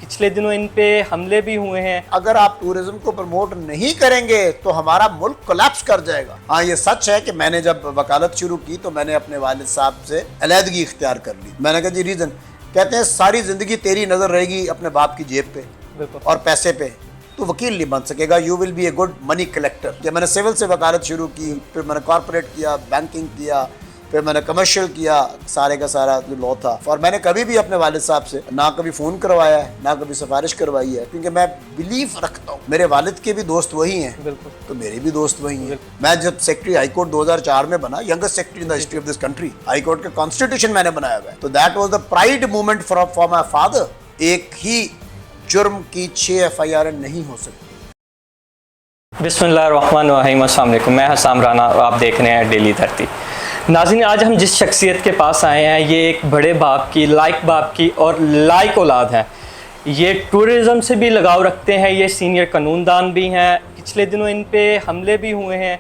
पिछले दिनों इन पे हमले भी हुए हैं। अगर आप टूरिज्म को प्रमोट नहीं करेंगे तो हमारा मुल्क कोलैप्स कर जाएगा। हाँ, ये सच है कि मैंने जब वकालत शुरू की तो मैंने अपने वालिद साहब से अलहदगी इख्तियार कर ली। मैंने कहा जी रीज़न, कहते हैं सारी ज़िंदगी तेरी नज़र रहेगी अपने बाप की जेब पे और पैसे पे, तो वकील नहीं बन सकेगा। You will be a good money collector. कि मैंने सिविल से वकालत शुरू की, फिर मैंने कॉर्पोरेट किया, बैंकिंग किया, फिर मैंने कमर्शियल किया, सारे का सारा जो लॉ था। और मैंने कभी भी अपने वालिद साहब से ना कभी फ़ोन करवाया है, ना कभी सिफारिश करवाई है, क्योंकि मैं बिलीव रखता हूँ मेरे वालिद के भी दोस्त वही हैं, तो मेरे भी दोस्त वही हैं। मैं जब सेक्रेटरी हाई कोर्ट 2004 में बना, youngest secretary in the history of this country, high court का कॉन्स्टिट्यूशन मैंने बनाया हुआ है, तो that was the pride movement for my father. एक ही जुर्म की 6 FIR नहीं हो सकती। बिस्मिल्लाहिर्रहमानिर्रहीम, अस्सलाम वालेकुम। मैं हसाम राना और आप देख रहे हैं डेली धरती। नाज़रीन, आज हम जिस शख्सियत के पास आए हैं ये एक बड़े बाप की, लाइक बाप की और लाइक औलाद है। ये टूरिज़म से भी लगाव रखते हैं, ये सीनियर कानूनदान भी हैं। पिछले दिनों इन पे हमले भी हुए हैं।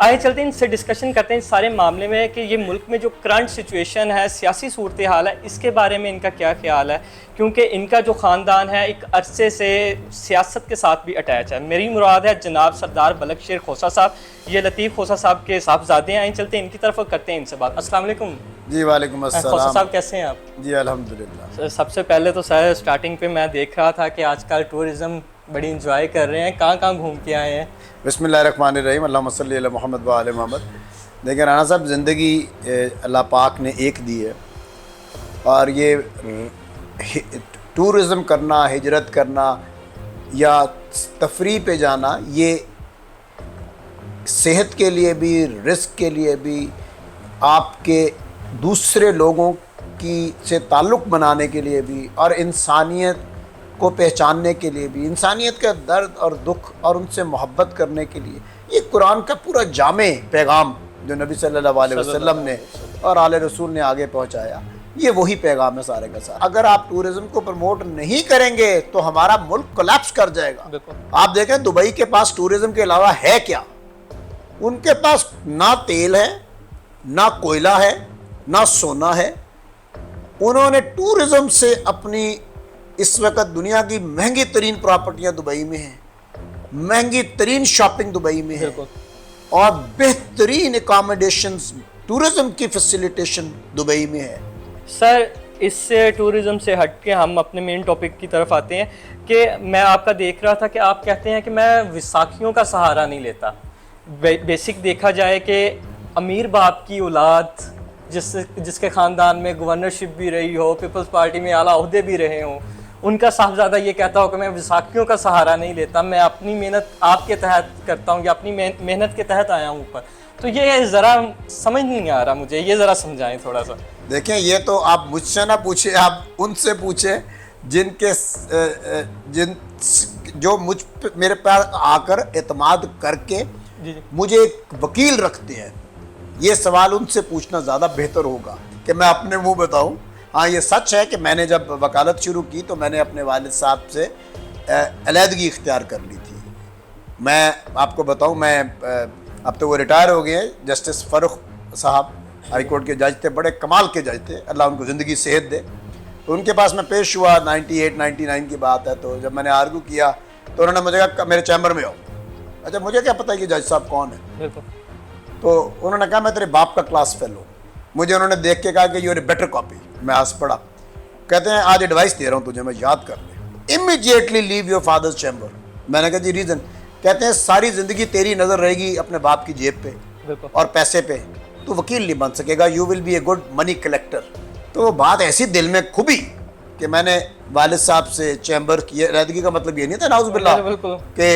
आए चलते हैं इनसे डिस्कशन करते हैं इस सारे मामले में कि ये मुल्क में जो करंट सिचुएशन है, सियासी सूरत हाल है, इसके बारे में इनका क्या ख्याल है, क्योंकि इनका जो ख़ानदान है एक अरसे से सियासत के साथ भी अटैच है। मेरी मुराद है जनाब सरदार बलकशेर खोसा साहब। ये लतीफ़ खोसा साहब के साहबजादे हैं। आए चलते हैं इनकी तरफ करते हैं इनसे बात। अस्सलाम वालेकुम। जी वालेकुम अस्सलाम। खोसा साहब कैसे हैं आप? जी अल्हम्दुलिल्लाह। सबसे पहले तो सर स्टार्टिंग पे मैं देख रहा था कि आजकल टूरिज़म बड़ी इंजॉय कर रहे हैं, कहाँ कहाँ घूम के आए हैं? बिस्मिल्लाहिर्रहमानिर्रहीम, अल्लाहुम्मा सल्ली अला मोहम्मद व आले मोहम्मद। देखिए राना साहब, ज़िंदगी अल्लाह पाक ने एक दी है, और ये टूरिज़म करना, हिजरत करना या तफरी पे जाना, ये सेहत के लिए भी, रिस्क के लिए भी, आपके दूसरे लोगों की से ताल्लुक़ बनाने के लिए भी, और इंसानियत को पहचानने के लिए भी, इंसानियत का दर्द और दुख और उनसे मोहब्बत करने के लिए, ये कुरान का पूरा जामे पैगाम जो नबी सल्लल्लाहु अलैहि वसल्लम ने और आले रसूल ने आगे पहुंचाया, ये वही पैगाम है सारे का सारा। अगर आप टूरिज़्म को प्रमोट नहीं करेंगे तो हमारा मुल्क कोलैप्स कर जाएगा। आप देखें दुबई के पास टूरिज़्म के अलावा है क्या? उनके पास ना तेल है, ना कोयला है, ना सोना है। उन्होंने टूरिज़्म से अपनी, इस वक्त दुनिया की महंगी तरीन प्रॉपर्टियाँ दुबई में हैं, महंगी तरीन शॉपिंग दुबई में है, और बेहतरीन एकोमोडेशंस, टूरिज़्म की फैसिलिटेशन दुबई में है। सर, इससे टूरिज़्म से हट के हम अपने मेन टॉपिक की तरफ आते हैं कि मैं आपका देख रहा था कि आप कहते हैं कि मैं विसाखियों का सहारा नहीं लेता। बेसिक देखा जाए कि अमीर बाप की औलाद जिसके ख़ानदान में गवर्नरशिप भी रही हो, पीपल्स पार्टी में आला ओहदे भी रहे हों, उनका साहबजादा ये कहता हो कि मैं विसाखियों का सहारा नहीं लेता, मैं अपनी मेहनत आपके तहत करता हूँ या अपनी मेहनत के तहत आया हूँ ऊपर। तो ये ज़रा समझ नहीं आ रहा मुझे, ये ज़रा समझाएं थोड़ा सा। देखें, ये तो आप मुझसे ना पूछे, आप उनसे पूछे जिनके जो मेरे पास आकर एतमाद करके मुझे एक वकील रखते हैं। ये सवाल उनसे पूछना ज़्यादा बेहतर होगा कि मैं अपने मुँह बताऊँ। हाँ, ये सच है कि मैंने जब वकालत शुरू की तो मैंने अपने वालिद साहब से अलहदगी इख्तियार कर ली थी। मैं आपको बताऊं, मैं अब तो वो रिटायर हो गए हैं, जस्टिस फ़ारूक साहब हाई कोर्ट के जज थे, बड़े कमाल के जज थे, अल्लाह उनको ज़िंदगी सेहत दे। तो उनके पास मैं पेश हुआ, 98-99 की बात है। तो जब मैंने आर्गू किया तो उन्होंने मुझे कहा मेरे चैम्बर में आओ। अच्छा, मुझे क्या पता कि जज साहब कौन है? तो उन्होंने कहा मैं तेरे बाप का क्लास फेलो। मुझे उन्होंने देख के कहा कि यूर ए बेटर कॉपी। मैं हंस पड़ा। कहते हैं आज एडवाइस दे रहा हूँ तुझे, मैं याद कर ले, immediately leave your fathers chamber. मैंने कहा जी रीज़न, कहते हैं सारी ज़िंदगी तेरी नज़र रहेगी अपने बाप की जेब पे और पैसे पे, तो वकील नहीं बन सकेगा। You will be a good money collector. तो वो बात ऐसी दिल में खुबी कि मैंने वालिद साहब से चैम्बर की अलहदगी का मतलब ये नहीं था नाउज़ुबिल्लाह कि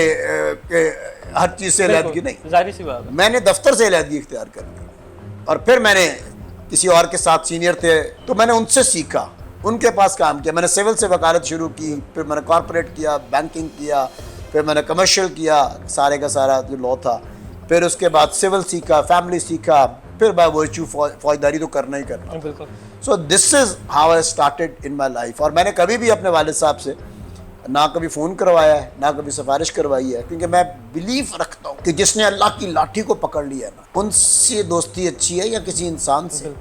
हर चीज़ से अलहदगी, नहीं, जाहिर सी बात है। मैंने दफ्तर से अलहदगी इख्तियार कर ली, और फिर मैंने किसी और के साथ सीनियर थे तो मैंने उनसे सीखा, उनके पास काम किया। मैंने सिविल से वकालत शुरू की, फिर मैंने कॉर्पोरेट किया, बैंकिंग किया, फिर मैंने कमर्शियल किया, सारे का सारा जो लॉ था। फिर उसके बाद सिविल सीखा, फैमिली सीखा, फिर बाय वर्च्यू फौजदारी तो करना ही करना। So this is how I started in my life. और मैंने कभी भी अपने वालिद साहब से ना कभी फ़ोन करवाया है, ना कभी सिफारिश करवाई है, क्योंकि मैं बिलीव रखता हूँ कि जिसने अल्लाह की लाठी को पकड़ लिया ना, उनसे दोस्ती अच्छी है या किसी इंसान से।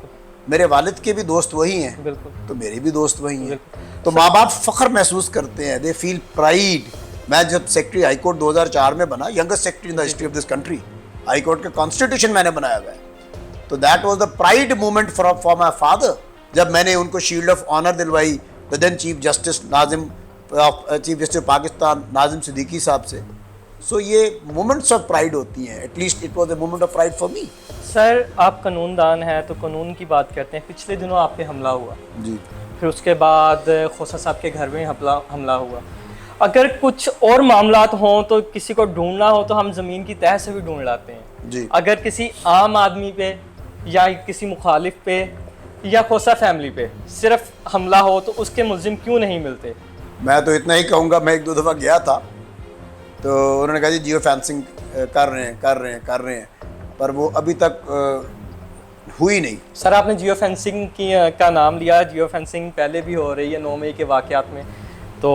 मेरे वालिद के भी दोस्त वही हैं, तो मेरे भी दोस्त वही हैं। तो माँ बाप फख्र महसूस करते हैं, दे फील प्राइड। मैं जब सेक्रेटरी हाई कोर्ट 2004 में बना, youngest secretary in the history of this country, high court का कॉन्स्टिट्यूशन मैंने बनाया हुआ है, तो that was the pride moment for my father जब मैंने उनको शील्ड ऑफ ऑनर दिलवाई the then chief justice Pakistan Nazim Siddiqui sahab से। सो ये मोमेंट्स ऑफ प्राइड होती हैं, at least it was a moment of pride for me. Sir आप कानूनदान हैं तो कानून की बात करते हैं। पिछले दिनों आप पे हमला हुआ जी, फिर उसके बाद खोसा साहब के घर में हमला हुआ। अगर कुछ और मामलात हों तो किसी को ढूंढना हो तो हम ज़मीन की तह से भी ढूंढ लाते हैं जी। अगर किसी आम आदमी पे या किसी मुखालिफ पे या खोसा फैमिली पे सिर्फ हमला हो तो उसके मुलजिम क्यों नहीं मिलते? मैं तो इतना ही कहूँगा, मैं एक दो दफ़ा गया था तो उन्होंने कहा जी जियो फेंसिंग कर रहे हैं, पर वो अभी तक हुई नहीं। सर आपने जियो फेंसिंग का नाम लिया, जियो फेंसिंग पहले भी हो रही है 9 मई के वाक़यात में, तो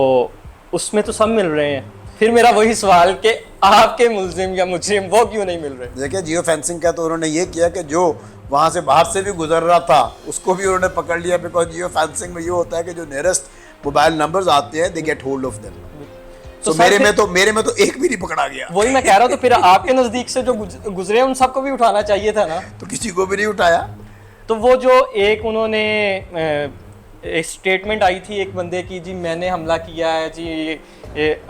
उसमें तो सब मिल रहे हैं। फिर मेरा वही सवाल कि आपके मुलजिम या मुजरिम वो क्यों नहीं मिल रहे? देखिए जियो फेंसिंग का तो उन्होंने ये किया कि जो वहाँ से बाहर से भी गुजर रहा था उसको भी उन्होंने पकड़ लिया, बिकॉज जियो फेंसिंग में ये होता है कि जो नियरेस्ट मोबाइल नंबर्स आते हैं they get hold of them. तो मेरे में तो एक भी नहीं पकड़ा गया। वही मैं कह रहा हूँ, तो फिर आपके नज़दीक से जो गुजरे उन सबको भी उठाना चाहिए था ना। तो किसी को भी नहीं उठाया। तो वो जो एक उन्होंने एक स्टेटमेंट आई थी एक बंदे की, जी मैंने हमला किया है जी,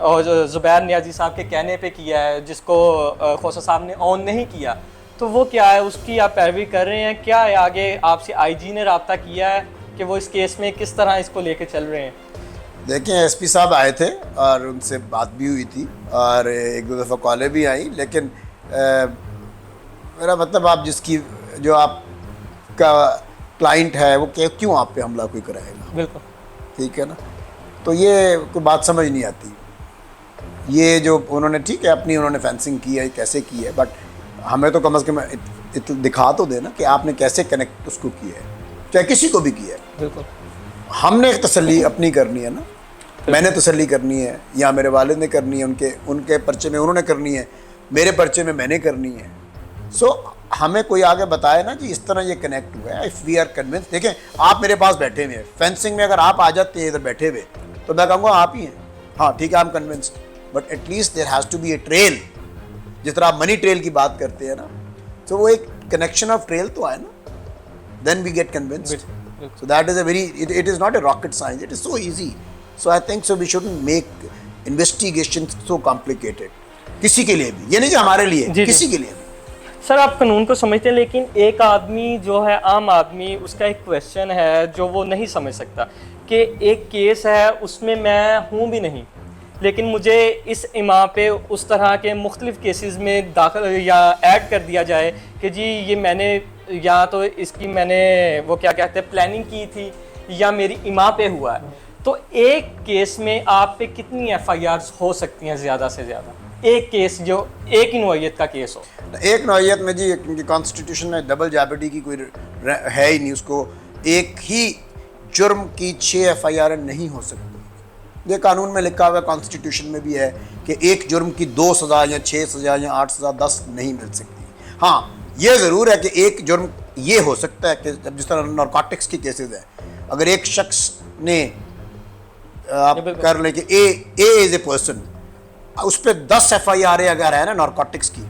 और ज़ुबैर नियाज़ी साहब के कहने पे किया है, जिसको खोसा साहब ने ऑन नहीं किया, तो वो क्या है, उसकी आप पैरवी कर रहे हैं क्या है? आगे आपसे आईजी ने रब्ता किया है कि वो इस केस में किस तरह इसको लेके चल रहे हैं? देखिए एसपी साहब आए थे और उनसे बात भी हुई थी और एक दो दफ़ा कॉलें भी आई, लेकिन मेरा मतलब आप जिसकी जो आपका क्लाइंट है वो क्यों आप पे हमला कोई कराएगा? बिल्कुल ठीक है ना। तो ये कोई बात समझ नहीं आती। ये जो उन्होंने ठीक है अपनी उन्होंने फेंसिंग की है, कैसे की है, बट हमें तो कम से कम दिखा तो देना कि आपने कैसे कनेक्ट उसको किया है, चाहे किसी को भी किया है। बिल्कुल हमने एक तसल्ली अपनी करनी है ना, मैंने तसल्ली करनी है या मेरे वालिद ने करनी है, उनके पर्चे में उन्होंने करनी है, मेरे पर्चे में मैंने करनी है। सो हमें कोई आगे बताए ना कि इस तरह ये कनेक्ट हुआ है। इफ़ वी आर कन्विंस, देखें आप मेरे पास बैठे हुए हैं फेंसिंग में, अगर आप आ जाते हैं इधर बैठे हुए तो मैं कहूँगा आप ही हैं, हाँ ठीक है I am convinced, but at least there has to be a trail. जिस तरह आप मनी ट्रेल की बात करते हैं ना, तो वो एक कनेक्शन ऑफ ट्रेल तो आए ना, then we get convinced. So that is a very, it is not a rocket science, it is so easy. So I think so we shouldn't make investigations so complicated. किसी के लिए भी, ये नहीं कि हमारे लिए, किसी के लिए भी। सर आप कानून को समझते हैं, लेकिन एक आदमी जो है आम आदमी, उसका एक क्वेश्चन है जो वो नहीं समझ सकता कि एक केस है उसमें मैं हूँ भी नहीं, लेकिन मुझे इस इमाम पे उस तरह के मुख्तलिफ केसेस में दाखिल या ऐड कर दिया जाए कि जी ये मैंने या तो इसकी मैंने वो क्या कहते हैं प्लानिंग की थी या मेरी इमाम पे हुआ है। तो एक केस में आप पे कितनी एफआईआर हो सकती हैं ज़्यादा से ज़्यादा? एक केस जो एक ही नौइयत का केस हो। एक नौइयत में जी क्योंकि कॉन्स्टिट्यूशन में डबल जैबर्टी की कोई है ही नहीं, उसको एक ही जुर्म की 6 एफआईआर नहीं हो सकती। ये कानून में लिखा हुआ है, कॉन्स्टिट्यूशन में भी है कि एक जुर्म की 2 सज़ा या 6 सज़ा या 8 सज़ा 10 नहीं मिल सकती। हाँ ये ज़रूर है कि एक जुर्म ये हो सकता है कि जब जिस तरह नारकोटिक्स की केसेस है, अगर एक शख्स ने आप कर लें कि ए इज़ ए पर्सन, उस पर 10 एफआईआर अगर है ना नारकोटिक्स की,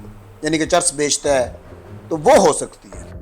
यानी कि चर्स बेचता है, तो वो हो सकती है।